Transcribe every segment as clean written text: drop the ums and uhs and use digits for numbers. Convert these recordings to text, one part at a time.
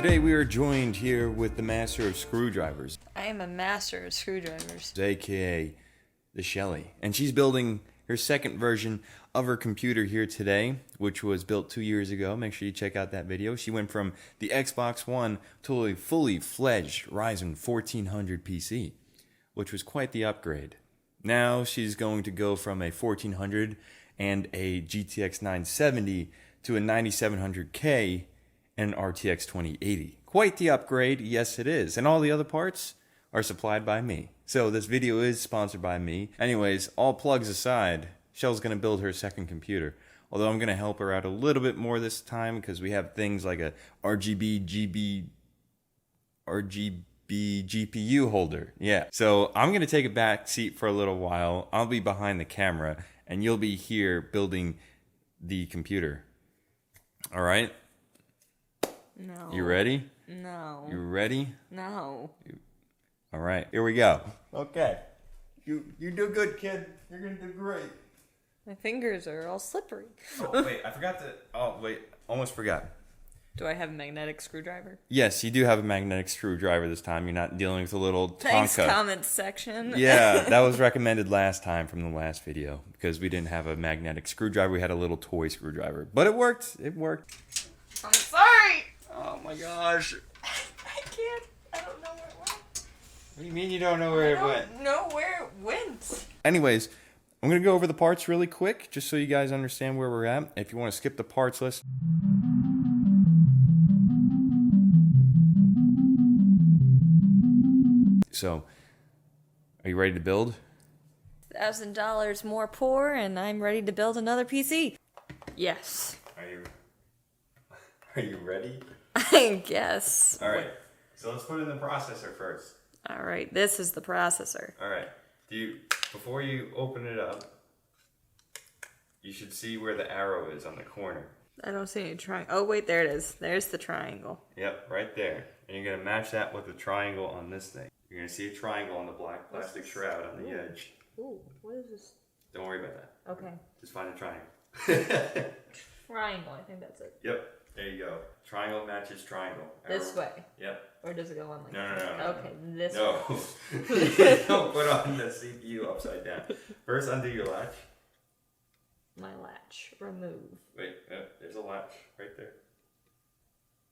Today we are joined here with the master of screwdrivers. I am a master of screwdrivers. AKA the Chelly. And she's building her second version of her computer here today, which was built 2 years ago. Make sure you check out that video. She went from the Xbox One to a fully fledged Ryzen 1400 PC, which was quite the upgrade. Now she's going to go from a 1400 and a GTX 970 to a 9700K and an RTX 2080. Quite the upgrade, yes it is. And all the other parts are supplied by me. So this video is sponsored by me. Anyways, all plugs aside, Shell's going to build her second computer. Although I'm going to help her out a little bit more this time because we have things like a RGB GPU Holder. Yeah. So I'm going to take a back seat for a little while. I'll be behind the camera and you'll be here building the computer. All right? No. You ready? No. You ready? No. All right, here we go. Okay. You do good, kid. You're going to do great. My fingers are all slippery. Oh, wait, I forgot to... Oh, wait, almost forgot. Do I have a magnetic screwdriver? Yes, you do have a magnetic screwdriver this time. You're not dealing with a little Tonka. Thanks, comment section. Yeah, that was recommended last time from the last video because we didn't have a magnetic screwdriver. We had a little toy screwdriver. But it worked. It worked. I'm sorry. Oh, my gosh. I can't. I don't know where it went. What do you mean you don't know where it went? I don't know where it went. Anyways, I'm going to go over the parts really quick just so you guys understand where we're at. If you want to skip the parts list. So, are you ready to build? $1,000 more poor, and I'm ready to build another PC. Yes. Are you ready? I guess. All right. So let's put in the processor first. All right. This is the processor. All right. Before you open it up, you should see where the arrow is on the corner. I don't see any triangle. Oh, wait, there it is. There's the triangle. Yep, right there. And you're going to match that with the triangle on this thing. You're going to see a triangle on the black plastic shroud on the edge. Ooh, what is this? Don't worry about that. Okay. Just find a triangle. Triangle, I think that's it. Yep, there you go. Triangle matches triangle. This way? Yep. Or does it go on like No. Okay, this way. No. Don't put on the CPU upside down. First, undo your latch. My latch. Remove. Wait, there's a latch right there.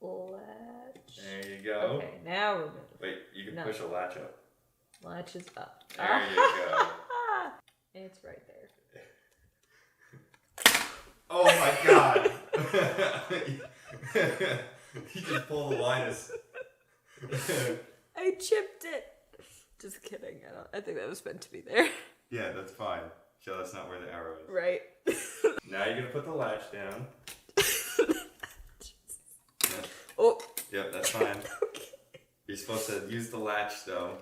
Latch. There you go. Okay, now remove. Wait, you can push a latch up. Latch is up. There you go. It's right there. Oh my god! You just pulled the Linus. I chipped it. Just kidding. I think that was meant to be there. Yeah, that's fine. So that's not where the arrow is. Right. Now you're gonna put the latch down. Yep. Oh. Yep, that's fine. Okay. You're supposed to use the latch though.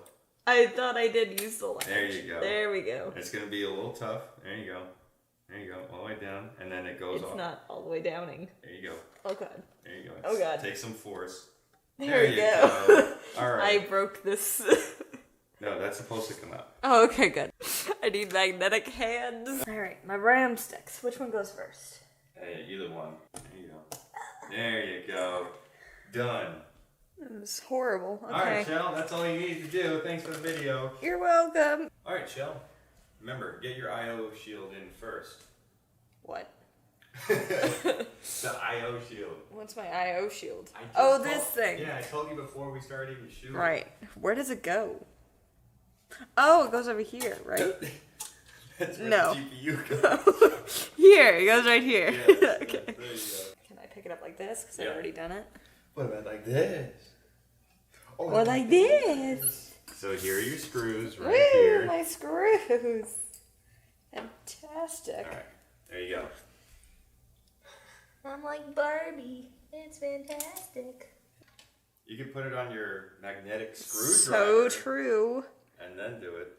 I thought I did use the latch. There you go. There we go. It's gonna be a little tough. There you go. There you go. All the way down, and then it goes off. It's not all the way downing. There you go. Oh god. There you go. Oh god. Take some force. There you go. All right. I broke this. No, that's supposed to come out. Oh, okay, good. I need magnetic hands. All right, my RAM sticks. Which one goes first? Hey, either one. There you go. There you go. Done. It was horrible. Okay. All right, Shell, that's all you need to do. Thanks for the video. You're welcome. All right, Shell. Remember, get your I/O shield in first. What? The I/O shield. What's my I/O shield? Oh, this thing. Yeah, I told you before we started even shooting. Right. Where does it go? Oh, it goes over here, right? That's where No. the GPU goes. Here, it goes right here. Yes, Okay. there you go. Can I pick it up like this? Because Yeah. I've already done it. What about like this? Oh, Or like this. So here are your screws right Woo, here. my screws. Fantastic. All right, there you go. I'm like Barbie. It's fantastic. You can put it on your magnetic So screwdriver. true. And then do it.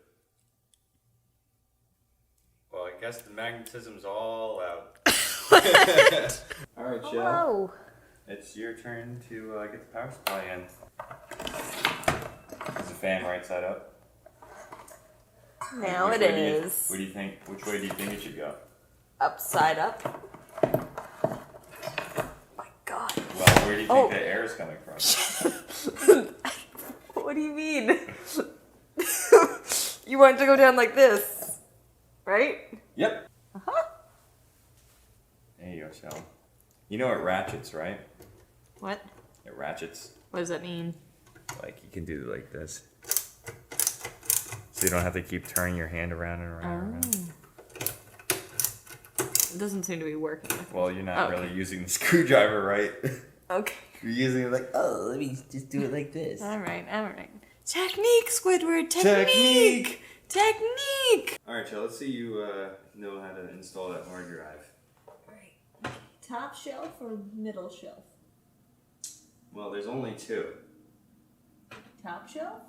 Well, I guess the magnetism's all out. All right, Shell. Hello. It's your turn to get the power supply in. Is the fan right side up? Now Which it way is. What do you think? Which way do you think it should go? Upside up. My God. Well, where do you you think the air is coming from? What do you mean? You want it to go down like this, right? Yep. Uh-huh. There you go, Shell. You know it ratchets, right? What? It ratchets. What does that mean? Like you can do it like this. So you don't have to keep turning your hand around and around and around. It doesn't seem to be working. Well, you're not really using the screwdriver right. Okay. You're using it like, oh, let me just do it like this. All right. Technique, Squidward. Technique. All right, Shell, let's see you know how to install that hard drive. Right. Top shelf or middle shelf? Well, there's only 2. Top shelf?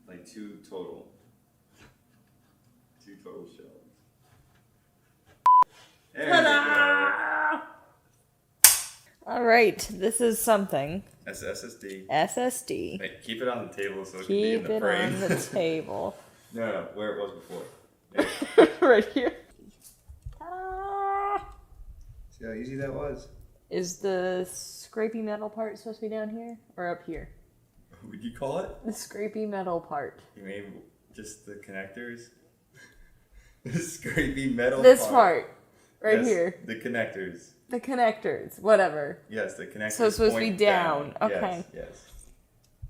Like 2 total. 2 total shelves. There you go. All right, this is something. That's SSD. SSD. Wait, keep it on the table so it can be in the frame. Keep it on the table. No, where it was before. There. Right here. Ta-da! See how easy that was? Is the scrapey metal part supposed to be down here or up here? What would you call it? The scrapey metal part. You mean just the connectors? The scrapey metal This part. Right Yes, here. The connectors. The connectors. Whatever. Yes, the connectors. So it's supposed to be point down. Okay. Yes.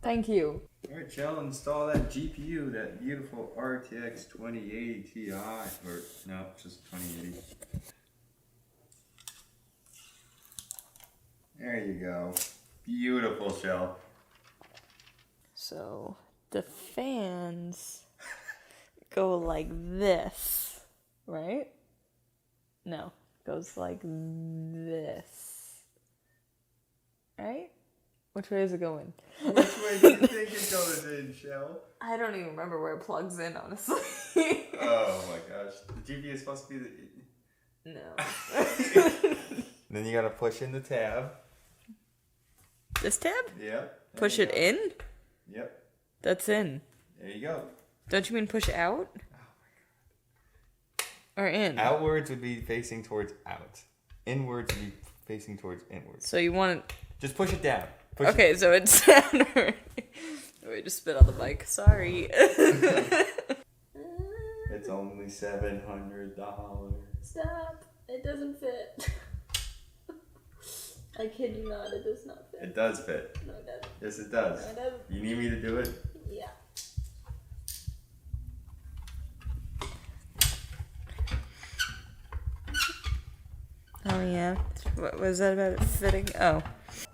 Thank you. All right, Shell, install that GPU, that beautiful RTX 2080 Ti. Or, no, just 2080. There you go. Beautiful, Shell. So the fans go like this, right? No, goes like this, right? Which way is it going? Which way do you think it goes in, Shell? I don't even remember where it plugs in, honestly. Oh my gosh. The GPU is supposed to be the... No. Then you gotta push in the tab. This tab? Yep. Push it in? Yep. That's in. There you go. Don't you mean push out? Or in? Outwards would be facing towards out. Inwards would be facing towards inwards. So you want it... Just push it down. Push Okay, so it's down already. Wait, just spit on the mic. Sorry. It's only $700. Stop. It doesn't fit. I kid you not, it does not fit. It does fit. No, it doesn't. Yes, it does. No, it doesn't. You need me to do it? Yeah. Oh, yeah. What was that about it fitting? Oh.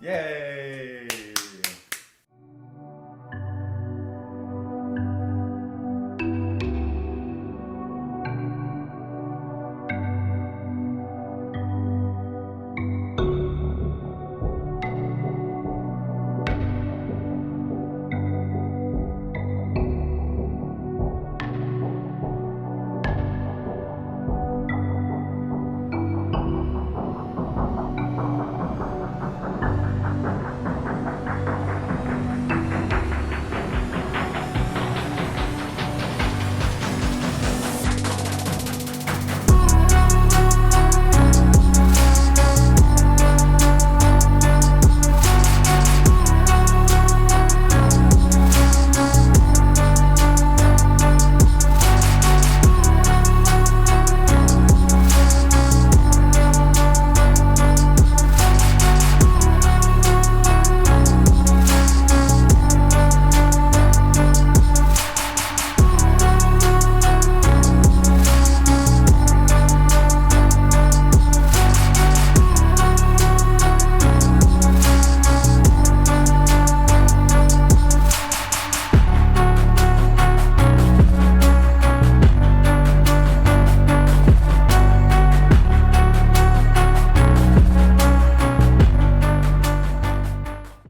Yay!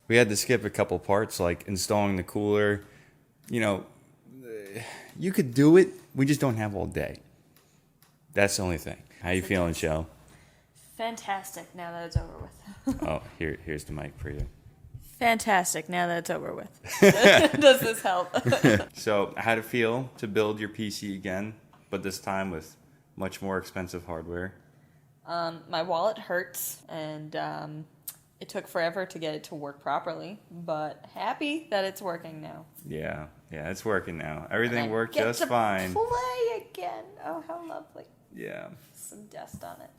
We had to skip a couple parts, like installing the cooler. You know, you could do it. We just don't have all day. That's the only thing. How you feeling, Shell? Fantastic, now that it's over with. Oh, here's the mic for you. Fantastic, now that it's over with. Does this help? So, how'd it feel to build your PC again, but this time with much more expensive hardware? My wallet hurts, and It took forever to get it to work properly, but happy that it's working now. Yeah, it's working now. Everything worked Get just to fine. Play again. Oh, how lovely. Yeah. Some dust on it.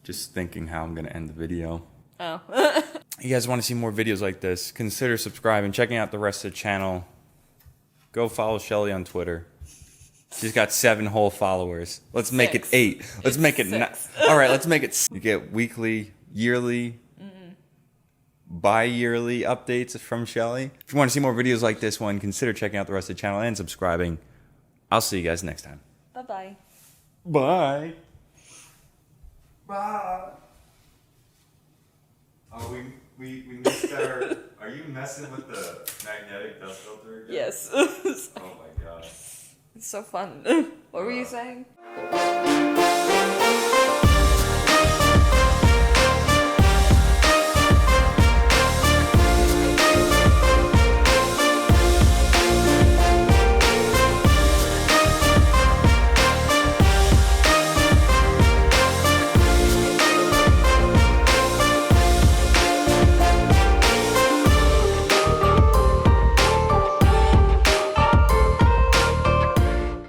Just thinking how I'm gonna end the video. Oh. You guys want to see more videos like this? Consider subscribing, checking out the rest of the channel. Go follow Chelly on Twitter. She's got 7 whole followers. Let's make it 8. Let's make it 6. All right, let's make it. You get weekly, yearly, bi-yearly updates from Chelly. If you want to see more videos like this one, consider checking out the rest of the channel and subscribing. I'll see you guys next time. Bye-bye. Bye. Bye. Oh, we missed our... Are you messing with the magnetic dust filter again? Yes. Oh my god. It's so fun. What were you saying?